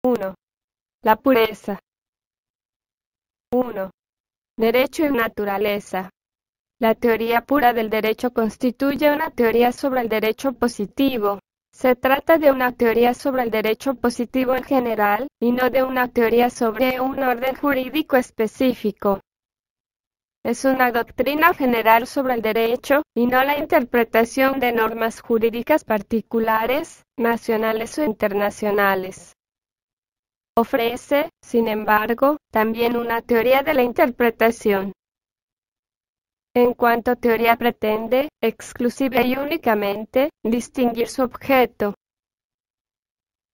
1. La pureza. 1. Derecho y naturaleza. La teoría pura del derecho constituye una teoría sobre el derecho positivo. Se trata de una teoría sobre el derecho positivo en general, y no de una teoría sobre un orden jurídico específico. Es una doctrina general sobre el derecho, y no la interpretación de normas jurídicas particulares, nacionales o internacionales. Ofrece, sin embargo, también una teoría de la interpretación. En cuanto teoría pretende, exclusiva y únicamente, distinguir su objeto.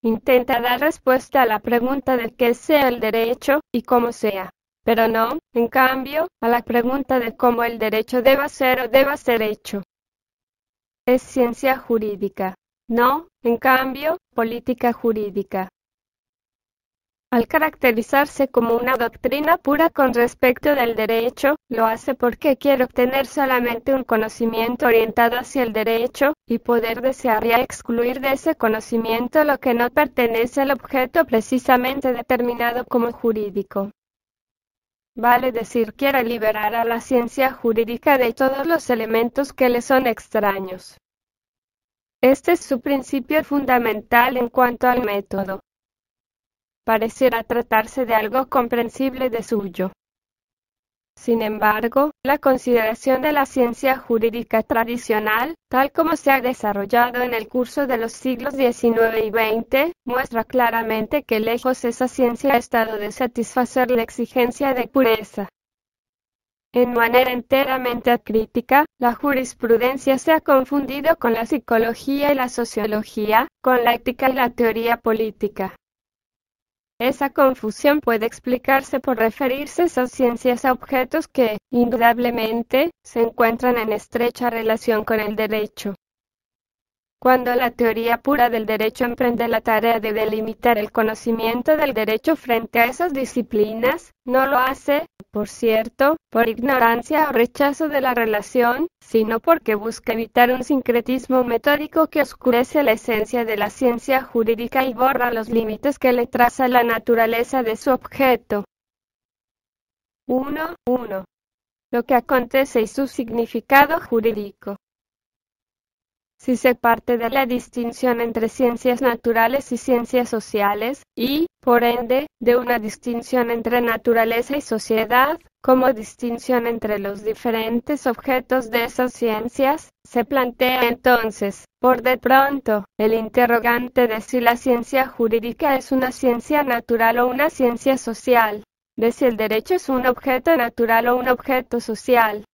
Intenta dar respuesta a la pregunta de qué sea el derecho, y cómo sea, pero no, en cambio, a la pregunta de cómo el derecho deba ser o deba ser hecho. Es ciencia jurídica, no, en cambio, política jurídica. Al caracterizarse como una doctrina pura con respecto del derecho, lo hace porque quiere obtener solamente un conocimiento orientado hacia el derecho, y poder desear y excluir de ese conocimiento lo que no pertenece al objeto precisamente determinado como jurídico. Vale decir, quiere liberar a la ciencia jurídica de todos los elementos que le son extraños. Este es su principio fundamental en cuanto al método. Pareciera tratarse de algo comprensible de suyo. Sin embargo, la consideración de la ciencia jurídica tradicional, tal como se ha desarrollado en el curso de los siglos XIX y XX, muestra claramente que lejos esa ciencia ha estado de satisfacer la exigencia de pureza. En manera enteramente acrítica, la jurisprudencia se ha confundido con la psicología y la sociología, con la ética y la teoría política. Esa confusión puede explicarse por referirse esas ciencias a objetos que, indudablemente, se encuentran en estrecha relación con el derecho. Cuando la teoría pura del derecho emprende la tarea de delimitar el conocimiento del derecho frente a esas disciplinas, no lo hace, por cierto, por ignorancia o rechazo de la relación, sino porque busca evitar un sincretismo metódico que oscurece la esencia de la ciencia jurídica y borra los límites que le traza la naturaleza de su objeto. 1. Lo que acontece y su significado jurídico. Si se parte de la distinción entre ciencias naturales y ciencias sociales, y, por ende, de una distinción entre naturaleza y sociedad, como distinción entre los diferentes objetos de esas ciencias, se plantea entonces, por de pronto, el interrogante de si la ciencia jurídica es una ciencia natural o una ciencia social, de si el derecho es un objeto natural o un objeto social.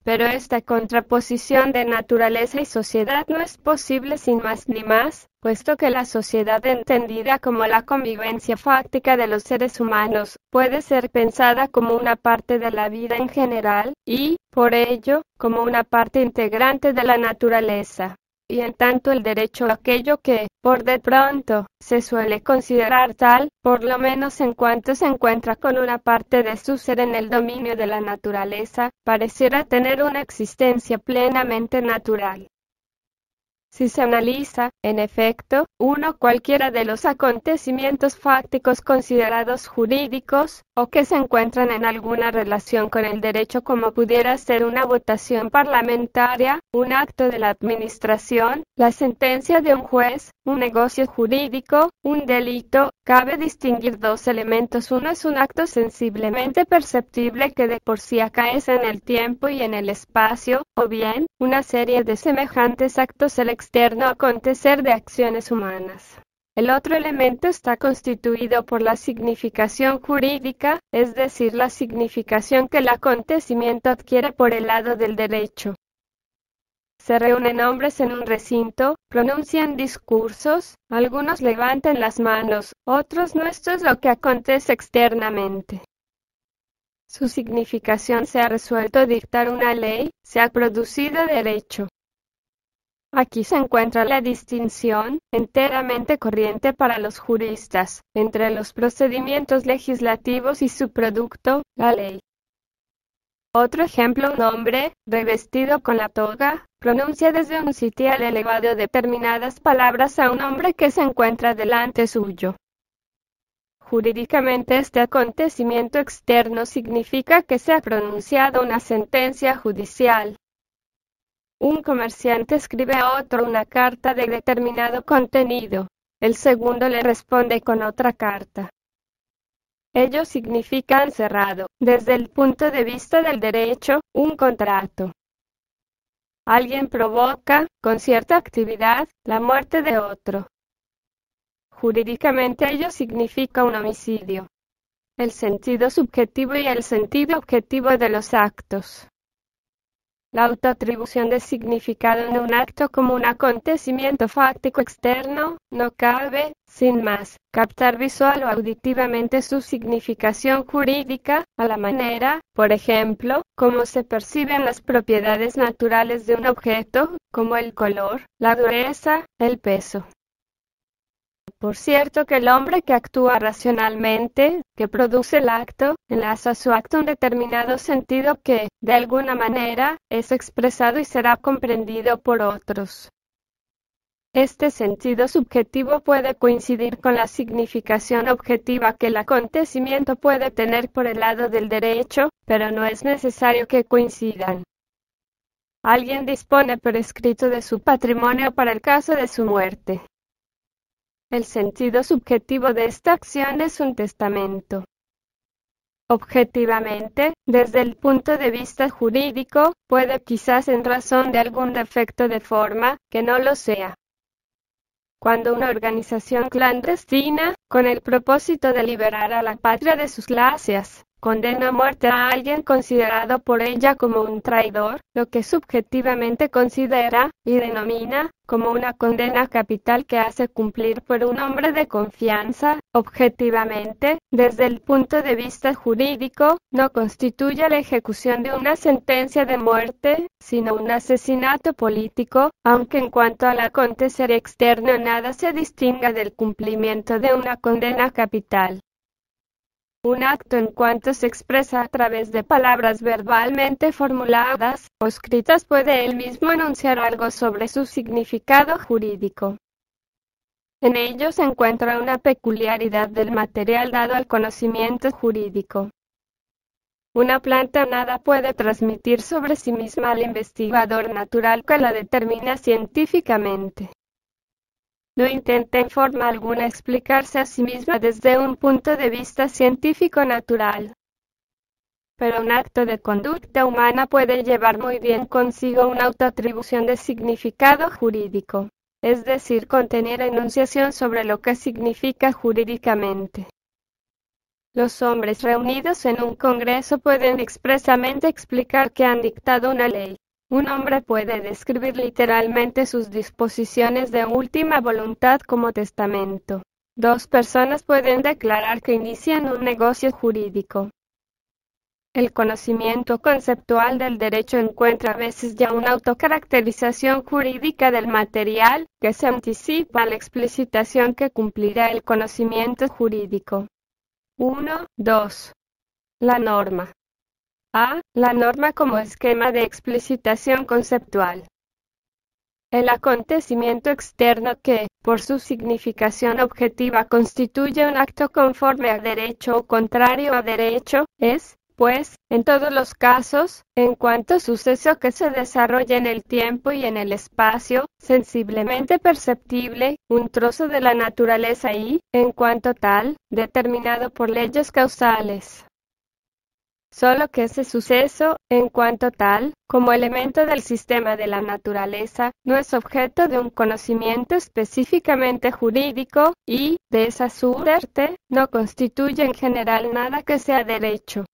Pero esta contraposición de naturaleza y sociedad no es posible sin más ni más, puesto que la sociedad entendida como la convivencia fáctica de los seres humanos, puede ser pensada como una parte de la vida en general, y, por ello, como una parte integrante de la naturaleza. Y en tanto el derecho aquello que, por de pronto, se suele considerar tal, por lo menos en cuanto se encuentra con una parte de su ser en el dominio de la naturaleza, pareciera tener una existencia plenamente natural. Si se analiza, en efecto, cualquiera de los acontecimientos fácticos considerados jurídicos, o que se encuentran en alguna relación con el derecho como pudiera ser una votación parlamentaria, un acto de la administración, la sentencia de un juez, un negocio jurídico, un delito, cabe distinguir dos elementos. Uno es un acto sensiblemente perceptible que de por sí acaece en el tiempo y en el espacio, o bien, una serie de semejantes actos el externo acontecer de acciones humanas. El otro elemento está constituido por la significación jurídica, es decir, la significación que el acontecimiento adquiere por el lado del derecho. Se reúnen hombres en un recinto, pronuncian discursos, algunos levantan las manos, otros no. Esto es lo que acontece externamente. Su significación se ha resuelto dictar una ley, se ha producido derecho. Aquí se encuentra la distinción, enteramente corriente para los juristas, entre los procedimientos legislativos y su producto, la ley. Otro ejemplo: un hombre, revestido con la toga, pronuncia desde un sitial elevado determinadas palabras a un hombre que se encuentra delante suyo. Jurídicamente este acontecimiento externo significa que se ha pronunciado una sentencia judicial. Un comerciante escribe a otro una carta de determinado contenido. El segundo le responde con otra carta. Ello significa cerrado, desde el punto de vista del derecho, un contrato. Alguien provoca, con cierta actividad, la muerte de otro. Jurídicamente ello significa un homicidio. El sentido subjetivo y el sentido objetivo de los actos. La autoatribución de significado en un acto como un acontecimiento fáctico externo, no cabe, sin más, captar visual o auditivamente su significación jurídica, a la manera, por ejemplo, como se perciben las propiedades naturales de un objeto, como el color, la dureza, el peso. Por cierto que el hombre que actúa racionalmente, que produce el acto, enlaza a su acto un determinado sentido que, de alguna manera, es expresado y será comprendido por otros. Este sentido subjetivo puede coincidir con la significación objetiva que el acontecimiento puede tener por el lado del derecho, pero no es necesario que coincidan. Alguien dispone por escrito de su patrimonio para el caso de su muerte. El sentido subjetivo de esta acción es un testamento. Objetivamente, desde el punto de vista jurídico, puede quizás en razón de algún defecto de forma, que no lo sea. Cuando una organización clandestina, con el propósito de liberar a la patria de sus lasias, condena a muerte a alguien considerado por ella como un traidor, lo que subjetivamente considera, y denomina, como una condena capital que hace cumplir por un hombre de confianza, objetivamente, desde el punto de vista jurídico, no constituye la ejecución de una sentencia de muerte, sino un asesinato político, aunque en cuanto al acontecer externo nada se distinga del cumplimiento de una condena capital. Un acto en cuanto se expresa a través de palabras verbalmente formuladas o escritas puede él mismo anunciar algo sobre su significado jurídico. En ello se encuentra una peculiaridad del material dado al conocimiento jurídico. Una planta nada puede transmitir sobre sí misma al investigador natural que la determina científicamente. No intenta en forma alguna explicarse a sí misma desde un punto de vista científico-natural. Pero un acto de conducta humana puede llevar muy bien consigo una autoatribución de significado jurídico, es decir, contener enunciación sobre lo que significa jurídicamente. Los hombres reunidos en un congreso pueden expresamente explicar que han dictado una ley. Un hombre puede describir literalmente sus disposiciones de última voluntad como testamento. Dos personas pueden declarar que inician un negocio jurídico. El conocimiento conceptual del derecho encuentra a veces ya una autocaracterización jurídica del material, que se anticipa a la explicitación que cumplirá el conocimiento jurídico. 1, 2. La norma. A. La norma como esquema de explicitación conceptual. El acontecimiento externo que, por su significación objetiva, constituye un acto conforme a derecho o contrario a derecho, es, pues, en todos los casos, en cuanto suceso que se desarrolla en el tiempo y en el espacio, sensiblemente perceptible, un trozo de la naturaleza y, en cuanto tal, determinado por leyes causales. Solo que ese suceso, en cuanto tal, como elemento del sistema de la naturaleza, no es objeto de un conocimiento específicamente jurídico, y, de esa suerte, no constituye en general nada que sea derecho.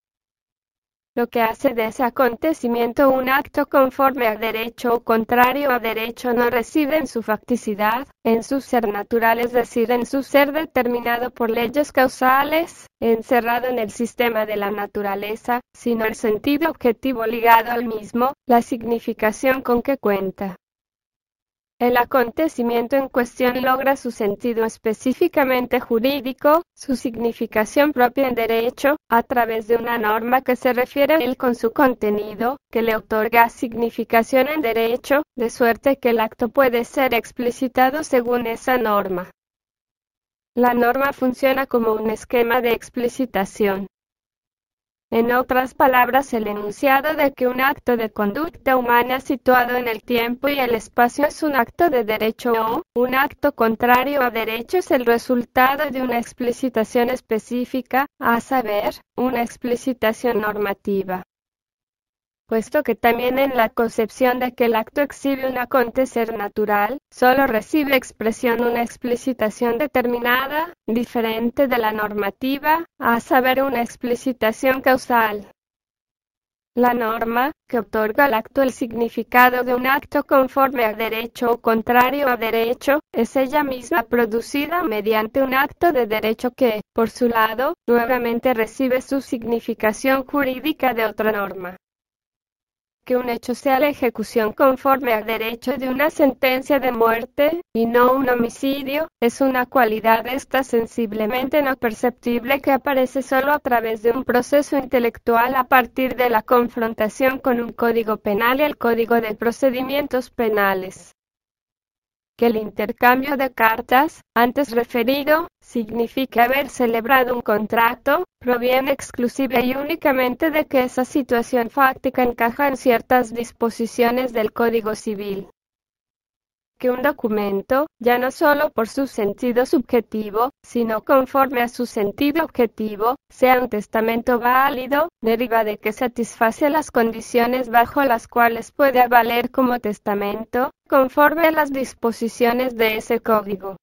Lo que hace de ese acontecimiento un acto conforme a derecho o contrario a derecho no reside en su facticidad, en su ser natural, es decir, en su ser determinado por leyes causales, encerrado en el sistema de la naturaleza, sino el sentido objetivo ligado al mismo, la significación con que cuenta. El acontecimiento en cuestión logra su sentido específicamente jurídico, su significación propia en derecho, a través de una norma que se refiere a él con su contenido, que le otorga significación en derecho, de suerte que el acto puede ser explicitado según esa norma. La norma funciona como un esquema de explicitación. En otras palabras, el enunciado de que un acto de conducta humana situado en el tiempo y el espacio es un acto de derecho o un acto contrario a derecho es el resultado de una explicitación específica, a saber, una explicitación normativa. Puesto que también en la concepción de que el acto exhibe un acontecer natural, solo recibe expresión una explicitación determinada, diferente de la normativa, a saber una explicitación causal. La norma, que otorga al acto el significado de un acto conforme a derecho o contrario a derecho, es ella misma producida mediante un acto de derecho que, por su lado, nuevamente recibe su significación jurídica de otra norma. Que un hecho sea la ejecución conforme al derecho de una sentencia de muerte, y no un homicidio, es una cualidad esta sensiblemente no perceptible que aparece solo a través de un proceso intelectual a partir de la confrontación con un código penal y el Código de Procedimientos Penales. Que el intercambio de cartas, antes referido, significa haber celebrado un contrato, proviene exclusiva y únicamente de que esa situación fáctica encaja en ciertas disposiciones del Código Civil. Que un documento, ya no solo por su sentido subjetivo, sino conforme a su sentido objetivo, sea un testamento válido, deriva de que satisface las condiciones bajo las cuales puede valer como testamento, conforme a las disposiciones de ese código.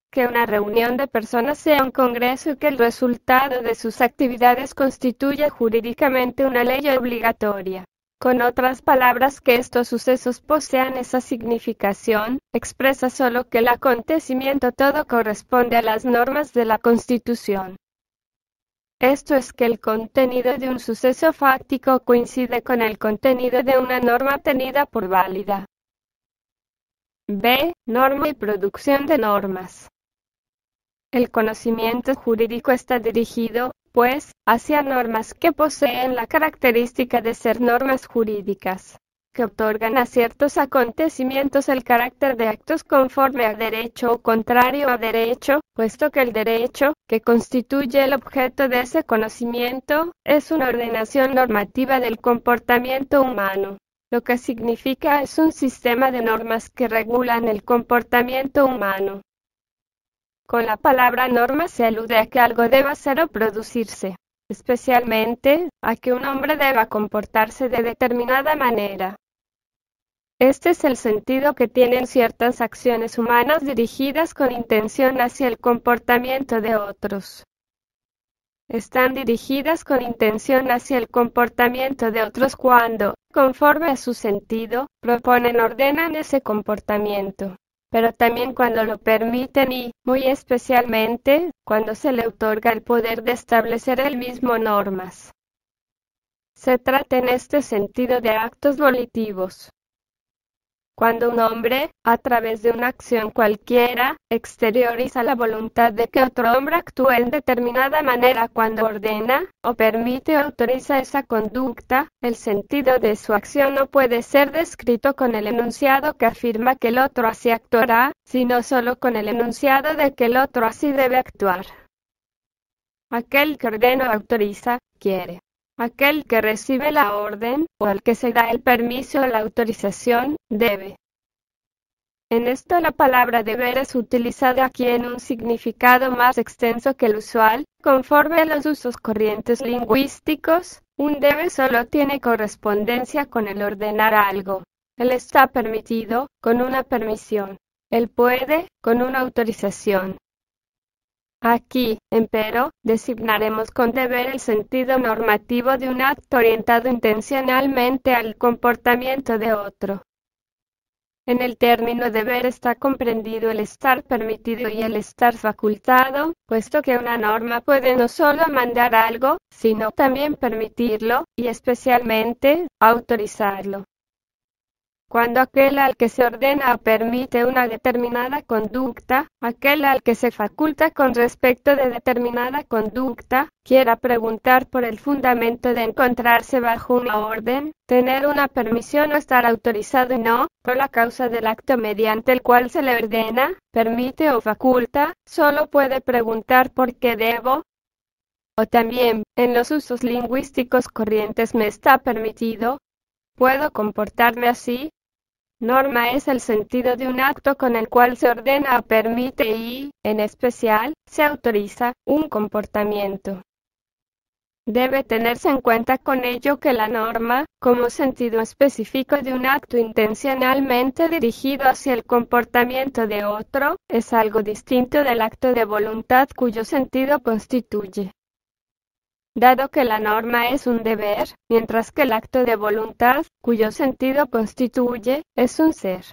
Que una reunión de personas sea un congreso y que el resultado de sus actividades constituya jurídicamente una ley obligatoria. Con otras palabras, que estos sucesos posean esa significación, expresa solo que el acontecimiento todo corresponde a las normas de la Constitución. Esto es que el contenido de un suceso fáctico coincide con el contenido de una norma tenida por válida. B. Norma y producción de normas. El conocimiento jurídico está dirigido, pues, hacia normas que poseen la característica de ser normas jurídicas, que otorgan a ciertos acontecimientos el carácter de actos conforme al derecho o contrario a derecho, puesto que el derecho, que constituye el objeto de ese conocimiento, es una ordenación normativa del comportamiento humano. Lo que significa es un sistema de normas que regulan el comportamiento humano. Con la palabra norma se alude a que algo deba ser o producirse, especialmente, a que un hombre deba comportarse de determinada manera. Este es el sentido que tienen ciertas acciones humanas dirigidas con intención hacia el comportamiento de otros. Están dirigidas con intención hacia el comportamiento de otros cuando, conforme a su sentido, proponen o ordenan ese comportamiento, pero también cuando lo permiten y, muy especialmente, cuando se le otorga el poder de establecer él mismo normas. Se trata en este sentido de actos volitivos. Cuando un hombre, a través de una acción cualquiera, exterioriza la voluntad de que otro hombre actúe en determinada manera cuando ordena, o permite o autoriza esa conducta, el sentido de su acción no puede ser descrito con el enunciado que afirma que el otro así actuará, sino solo con el enunciado de que el otro así debe actuar. Aquel que ordena o autoriza, quiere. Aquel que recibe la orden, o al que se da el permiso o la autorización, debe. En esto la palabra deber es utilizada aquí en un significado más extenso que el usual, conforme a los usos corrientes lingüísticos. Un debe solo tiene correspondencia con el ordenar algo. El está permitido, con una permisión. El puede, con una autorización. Aquí, empero, designaremos con deber el sentido normativo de un acto orientado intencionalmente al comportamiento de otro. En el término deber está comprendido el estar permitido y el estar facultado, puesto que una norma puede no solo mandar algo, sino también permitirlo, y especialmente, autorizarlo. cuando aquel al que se ordena o permite una determinada conducta, aquel al que se faculta con respecto de determinada conducta, quiera preguntar por el fundamento de encontrarse bajo una orden, tener una permisión o estar autorizado y no, por la causa del acto mediante el cual se le ordena, permite o faculta, solo puede preguntar por qué debo. O también, en los usos lingüísticos corrientes me está permitido, ¿puedo comportarme así? Norma es el sentido de un acto con el cual se ordena o permite y, en especial, se autoriza un comportamiento. Debe tenerse en cuenta con ello que la norma, como sentido específico de un acto intencionalmente dirigido hacia el comportamiento de otro, es algo distinto del acto de voluntad cuyo sentido constituye. Dado que la norma es un deber, mientras que el acto de voluntad, cuyo sentido constituye, es un ser.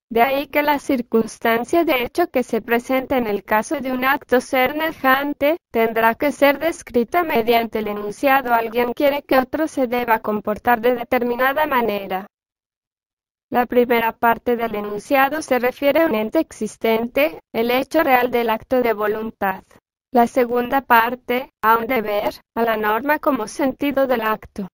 De ahí que la circunstancia de hecho que se presenta en el caso de un acto semejante, tendrá que ser descrita mediante el enunciado. Alguien quiere que otro se deba comportar de determinada manera. La primera parte del enunciado se refiere a un ente existente, el hecho real del acto de voluntad. La segunda parte, a un deber, a la norma como sentido del acto.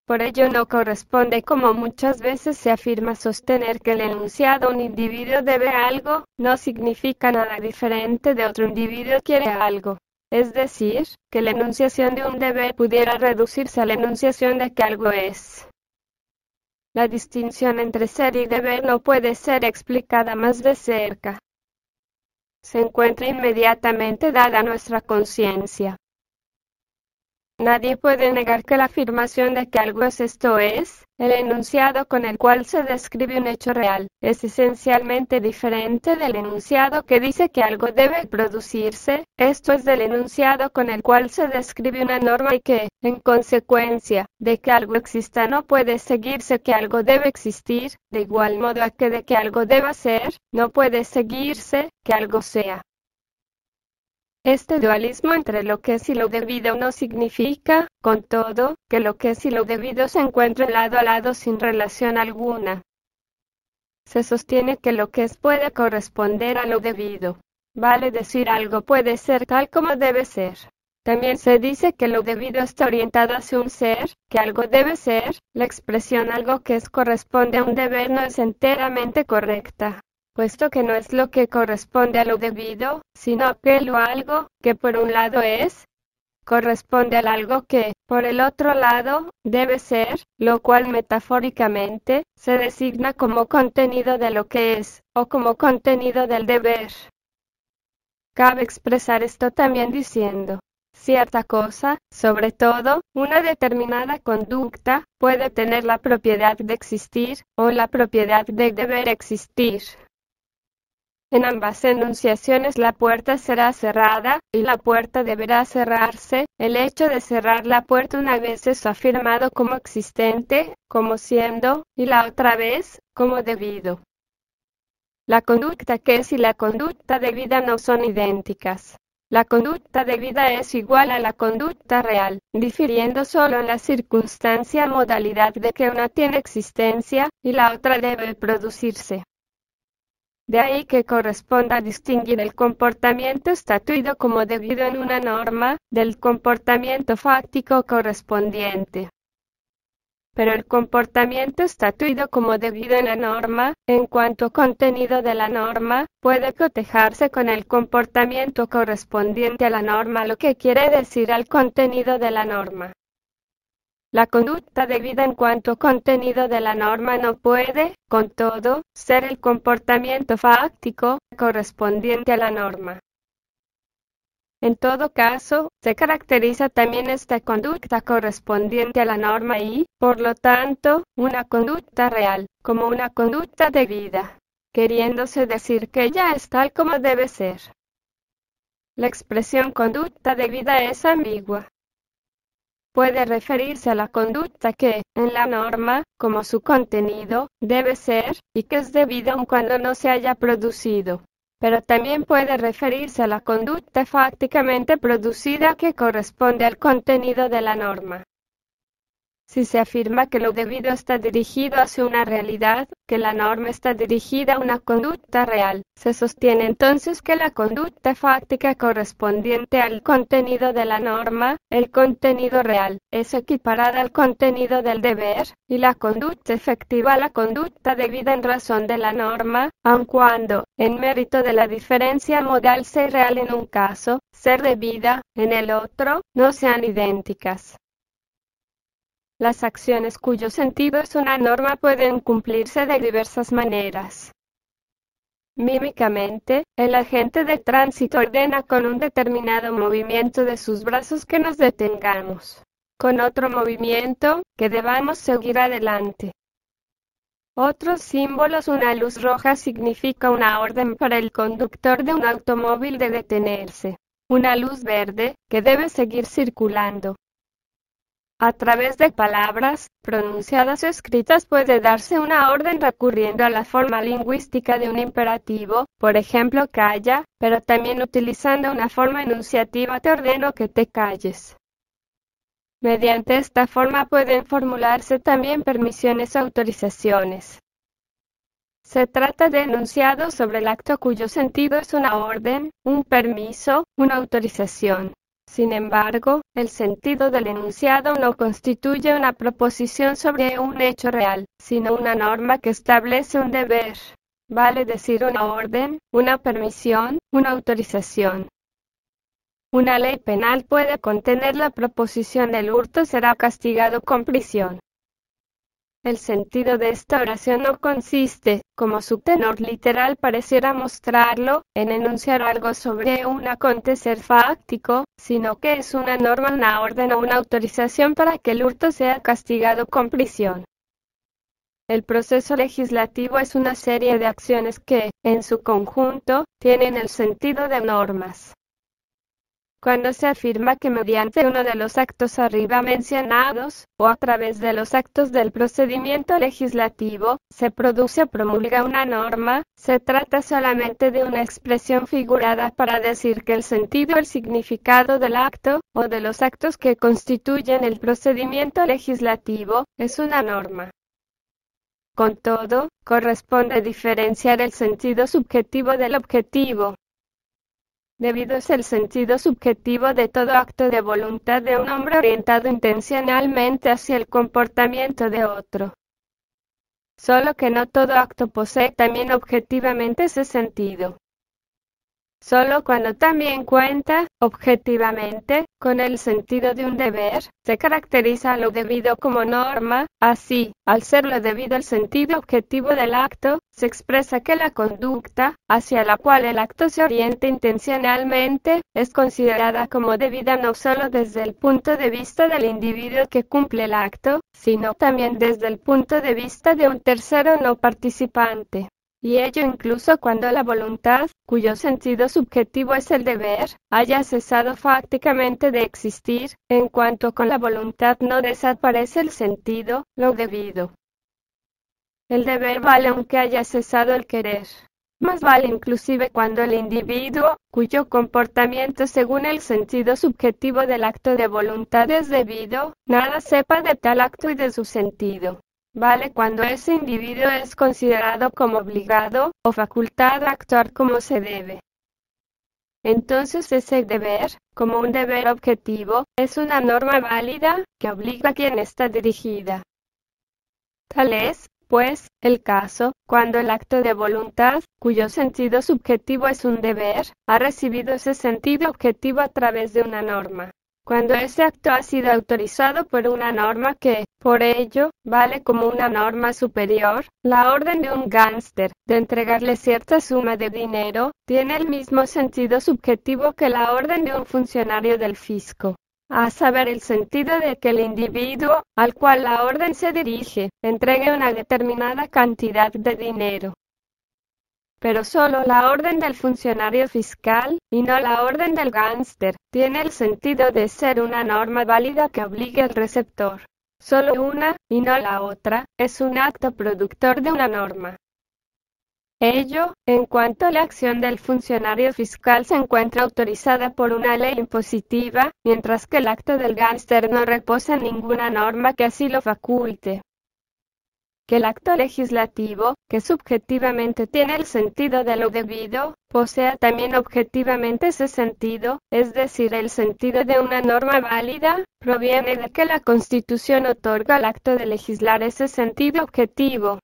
Por ello no corresponde, como muchas veces se afirma, sostener que el enunciado un individuo debe algo, no significa nada diferente de otro individuo quiere algo. Es decir, que la enunciación de un deber pudiera reducirse a la enunciación de que algo es. La distinción entre ser y deber no puede ser explicada más de cerca. Se encuentra inmediatamente dada a nuestra conciencia. Nadie puede negar que la afirmación de que algo es esto es, el enunciado con el cual se describe un hecho real, es esencialmente diferente del enunciado que dice que algo debe producirse, esto es del enunciado con el cual se describe una norma y que, en consecuencia, de que algo exista no puede seguirse que algo debe existir, de igual modo a que de que algo deba ser, no puede seguirse que algo sea. Este dualismo entre lo que es y lo debido no significa, con todo, que lo que es y lo debido se encuentren lado a lado sin relación alguna. Se sostiene que lo que es puede corresponder a lo debido. Vale decir, algo puede ser tal como debe ser. También se dice que lo debido está orientado hacia un ser, que algo debe ser. La expresión algo que es corresponde a un deber no es enteramente correcta, puesto que no es lo que corresponde a lo debido, sino aquello algo, que por un lado es, corresponde al algo que, por el otro lado, debe ser, lo cual metafóricamente, se designa como contenido de lo que es, o como contenido del deber. Cabe expresar esto también diciendo, cierta cosa, sobre todo, una determinada conducta, puede tener la propiedad de existir, o la propiedad de deber existir. En ambas enunciaciones la puerta será cerrada, y la puerta deberá cerrarse. El hecho de cerrar la puerta una vez es afirmado como existente, como siendo, y la otra vez, como debido. La conducta que es y la conducta debida no son idénticas. La conducta debida es igual a la conducta real, difiriendo solo en la circunstancia modalidad de que una tiene existencia, y la otra debe producirse. De ahí que corresponda distinguir el comportamiento estatuido como debido en una norma, del comportamiento fáctico correspondiente. Pero el comportamiento estatuido como debido en la norma, en cuanto contenido de la norma, puede cotejarse con el comportamiento correspondiente a la norma, lo que quiere decir al contenido de la norma. La conducta debida en cuanto contenido de la norma no puede, con todo, ser el comportamiento fáctico correspondiente a la norma. En todo caso, se caracteriza también esta conducta correspondiente a la norma y, por lo tanto, una conducta real, como una conducta debida, queriéndose decir que ella es tal como debe ser. La expresión conducta debida es ambigua. Puede referirse a la conducta que, en la norma, como su contenido, debe ser, y que es debida aun cuando no se haya producido. Pero también puede referirse a la conducta fácticamente producida que corresponde al contenido de la norma. Si se afirma que lo debido está dirigido hacia una realidad, que la norma está dirigida a una conducta real, se sostiene entonces que la conducta fáctica correspondiente al contenido de la norma, el contenido real, es equiparada al contenido del deber, y la conducta efectiva a la conducta debida en razón de la norma, aun cuando, en mérito de la diferencia modal ser real en un caso, ser debida, en el otro, no sean idénticas. Las acciones cuyo sentido es una norma pueden cumplirse de diversas maneras. Mímicamente, el agente de tránsito ordena con un determinado movimiento de sus brazos que nos detengamos. Con otro movimiento, que debamos seguir adelante. Otros símbolos: una luz roja significa una orden para el conductor de un automóvil de detenerse. Una luz verde, que debe seguir circulando. A través de palabras, pronunciadas o escritas puede darse una orden recurriendo a la forma lingüística de un imperativo, por ejemplo calla, pero también utilizando una forma enunciativa: te ordeno que te calles. Mediante esta forma pueden formularse también permisiones o autorizaciones. Se trata de enunciados sobre el acto cuyo sentido es una orden, un permiso, una autorización. Sin embargo, el sentido del enunciado no constituye una proposición sobre un hecho real, sino una norma que establece un deber, vale decir una orden, una permisión, una autorización. Una ley penal puede contener la proposición: el hurto será castigado con prisión. El sentido de esta oración no consiste, como su tenor literal pareciera mostrarlo, en enunciar algo sobre un acontecer fáctico, sino que es una norma, una orden o una autorización para que el hurto sea castigado con prisión. El proceso legislativo es una serie de acciones que, en su conjunto, tienen el sentido de normas. Cuando se afirma que mediante uno de los actos arriba mencionados, o a través de los actos del procedimiento legislativo, se produce o promulga una norma, se trata solamente de una expresión figurada para decir que el sentido o el significado del acto, o de los actos que constituyen el procedimiento legislativo, es una norma. Con todo, corresponde diferenciar el sentido subjetivo del objetivo. Debido es el sentido subjetivo de todo acto de voluntad de un hombre orientado intencionalmente hacia el comportamiento de otro. Solo que no todo acto posee también objetivamente ese sentido. Solo cuando también cuenta, objetivamente, con el sentido de un deber, se caracteriza a lo debido como norma. Así, al ser lo debido el sentido objetivo del acto, se expresa que la conducta, hacia la cual el acto se orienta intencionalmente, es considerada como debida no solo desde el punto de vista del individuo que cumple el acto, sino también desde el punto de vista de un tercero no participante. Y ello incluso cuando la voluntad, cuyo sentido subjetivo es el deber, haya cesado fácticamente de existir, en cuanto con la voluntad no desaparece el sentido, lo debido. El deber vale aunque haya cesado el querer. Más vale inclusive cuando el individuo, cuyo comportamiento según el sentido subjetivo del acto de voluntad es debido, nada sepa de tal acto y de su sentido. Vale cuando ese individuo es considerado como obligado, o facultado a actuar como se debe. Entonces ese deber, como un deber objetivo, es una norma válida, que obliga a quien está dirigida. Tal es, pues, el caso, cuando el acto de voluntad, cuyo sentido subjetivo es un deber, ha recibido ese sentido objetivo a través de una norma. Cuando ese acto ha sido autorizado por una norma que, por ello, vale como una norma superior, la orden de un gángster, de entregarle cierta suma de dinero, tiene el mismo sentido subjetivo que la orden de un funcionario del fisco. A saber, el sentido de que el individuo, al cual la orden se dirige, entregue una determinada cantidad de dinero. Pero solo la orden del funcionario fiscal, y no la orden del gángster, tiene el sentido de ser una norma válida que obligue al receptor. Solo una, y no la otra, es un acto productor de una norma. Ello, en cuanto a la acción del funcionario fiscal se encuentra autorizada por una ley impositiva, mientras que el acto del gánster no reposa en ninguna norma que así lo faculte. Que el acto legislativo, que subjetivamente tiene el sentido de lo debido, posea también objetivamente ese sentido, es decir, el sentido de una norma válida, proviene de que la Constitución otorga al acto de legislar ese sentido objetivo.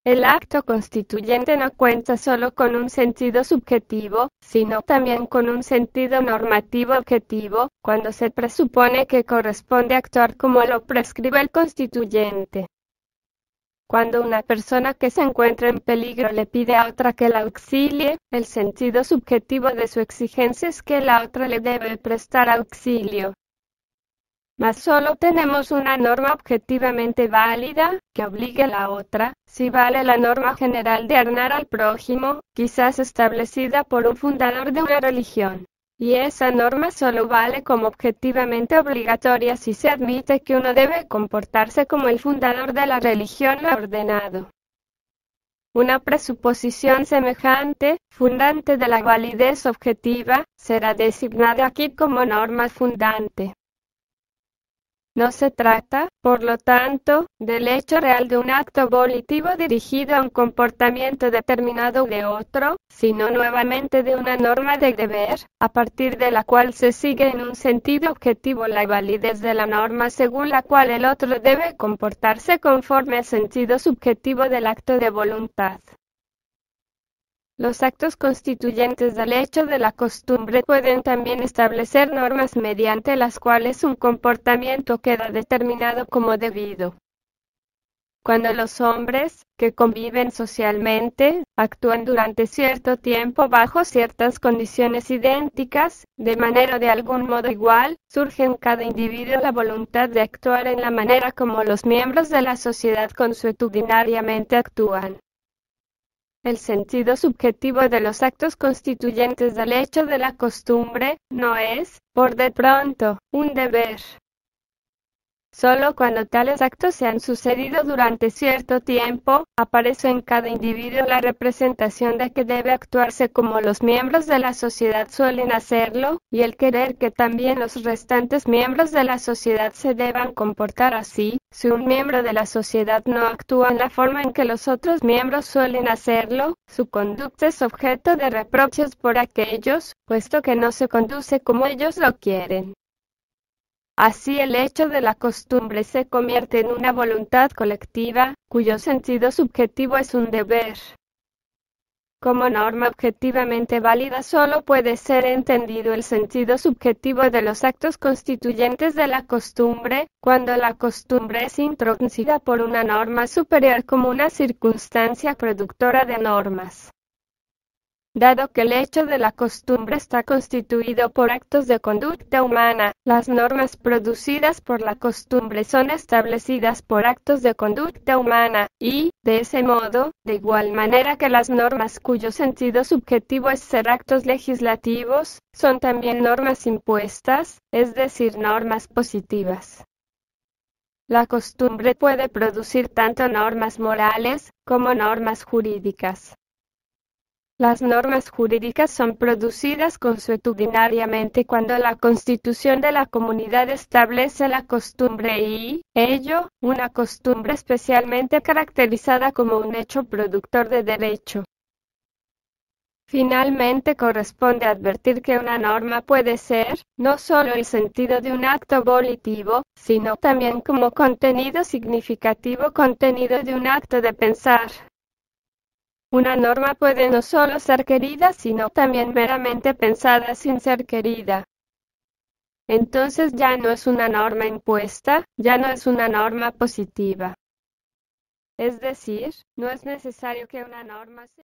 El acto constituyente no cuenta solo con un sentido subjetivo, sino también con un sentido normativo objetivo, cuando se presupone que corresponde actuar como lo prescribe el constituyente. Cuando una persona que se encuentra en peligro le pide a otra que la auxilie, el sentido subjetivo de su exigencia es que la otra le debe prestar auxilio. Mas solo tenemos una norma objetivamente válida, que obligue a la otra, si vale la norma general de amar al prójimo, quizás establecida por un fundador de una religión. Y esa norma solo vale como objetivamente obligatoria si se admite que uno debe comportarse como el fundador de la religión lo ha ordenado. Una presuposición semejante, fundante de la validez objetiva, será designada aquí como norma fundante. No se trata, por lo tanto, del hecho real de un acto volitivo dirigido a un comportamiento determinado de otro, sino nuevamente de una norma de deber, a partir de la cual se sigue en un sentido objetivo la validez de la norma según la cual el otro debe comportarse conforme al sentido subjetivo del acto de voluntad. Los actos constituyentes del hecho de la costumbre pueden también establecer normas mediante las cuales un comportamiento queda determinado como debido. Cuando los hombres, que conviven socialmente, actúan durante cierto tiempo bajo ciertas condiciones idénticas, de manera o de algún modo igual, surge en cada individuo la voluntad de actuar en la manera como los miembros de la sociedad consuetudinariamente actúan. El sentido subjetivo de los actos constituyentes del hecho de la costumbre, no es, por de pronto, un deber. Solo cuando tales actos se han sucedido durante cierto tiempo, aparece en cada individuo la representación de que debe actuarse como los miembros de la sociedad suelen hacerlo, y el querer que también los restantes miembros de la sociedad se deban comportar así. Si un miembro de la sociedad no actúa en la forma en que los otros miembros suelen hacerlo, su conducta es objeto de reproches por aquellos, puesto que no se conduce como ellos lo quieren. Así el hecho de la costumbre se convierte en una voluntad colectiva, cuyo sentido subjetivo es un deber. Como norma objetivamente válida solo puede ser entendido el sentido subjetivo de los actos constituyentes de la costumbre, cuando la costumbre es introducida por una norma superior como una circunstancia productora de normas. Dado que el hecho de la costumbre está constituido por actos de conducta humana, las normas producidas por la costumbre son establecidas por actos de conducta humana, y, de ese modo, de igual manera que las normas cuyo sentido subjetivo es ser actos legislativos, son también normas impuestas, es decir, normas positivas. La costumbre puede producir tanto normas morales, como normas jurídicas. Las normas jurídicas son producidas consuetudinariamente cuando la Constitución de la comunidad establece la costumbre y, ello, una costumbre especialmente caracterizada como un hecho productor de derecho. Finalmente corresponde advertir que una norma puede ser, no solo el sentido de un acto volitivo, sino también como contenido significativo contenido de un acto de pensar. Una norma puede no solo ser querida sino también meramente pensada sin ser querida. Entonces ya no es una norma impuesta, ya no es una norma positiva. Es decir, no es necesario que una norma sea